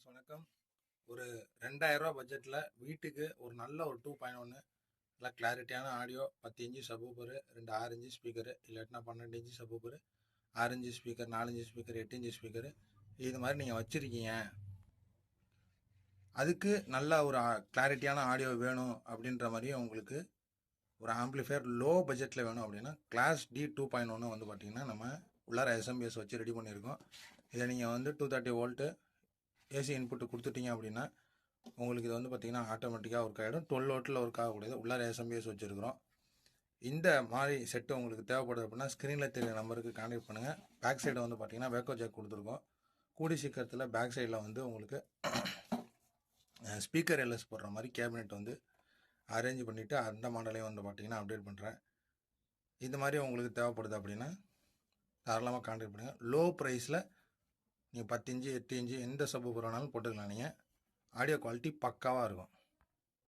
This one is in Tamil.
ஃப்ரெண்ட்ஸ் வணக்கம். ஒரு 2000 பட்ஜெட்டில் வீட்டுக்கு ஒரு நல்ல ஒரு 2.1 நல்லா கிளாரிட்டியான audio, 10 inch subwoofer, 2 6 inch speaker, இல்லாட்டினா 12 inch subwoofer, 6 inch speaker, 4 inch speaker, 8 inch speaker, இது மாதிரி நீங்கள் வச்சுருக்கீங்க. அதுக்கு நல்ல ஒரு கிளாரிட்டியான ஆடியோ வேணும் அப்படின்ற மாதிரி உங்களுக்கு ஒரு ஆம்பிளிஃபையர் லோ பட்ஜெட்டில் வேணும் அப்படின்னா கிளாஸ் டி 2.1 வந்து பார்த்தீங்கன்னா நம்ம உள்ளார எஸ்எம்பிஎஸ் வச்சு ரெடி பண்ணியிருக்கோம். இதை நீங்கள் வந்து 230 வோல்ட்டு ஏசி இன்புட்டு கொடுத்துட்டீங்க அப்படின்னா உங்களுக்கு இது வந்து பார்த்திங்கன்னா ஆட்டோமேட்டிக்காக ஒர்க் ஆகிடும். 12 வோல்ட்டில் ஒர்க் ஆகக்கூடியது உள்ளார எஸ்எம்பிஎஸ் வச்சுருக்கிறோம். இந்த மாதிரி செட்டு உங்களுக்கு தேவைப்படுது அப்படின்னா ஸ்க்ரீனில் தெரிய நம்பருக்கு கான்டெக்ட் பண்ணுங்கள். பேக் சைடு வந்து பார்த்திங்கன்னா வேக்கோ ஜாக் கொடுத்துருக்கோம். கூடி சீக்கிரத்தில் பேக் சைடில் வந்து உங்களுக்கு ஸ்பீக்கர் எல்எஸ் போடுற மாதிரி கேபினெட் வந்து அரேஞ்ச் பண்ணிவிட்டு அந்த மாடலையும் வந்து பார்த்திங்கன்னா அப்டேட் பண்ணுறேன். இந்த மாதிரி உங்களுக்கு தேவைப்படுது அப்படின்னா தாராளமாக கான்டெக்ட் பண்ணுங்கள். லோ ப்ரைஸில் நீங்கள் 10 இன்ச்சு 8 இன்ச்சு எந்த சப்வூஃபர் வேணாலும் போட்டுக்கலாம். நீங்கள் ஆடியோ குவாலிட்டி பக்காவாக இருக்கும்.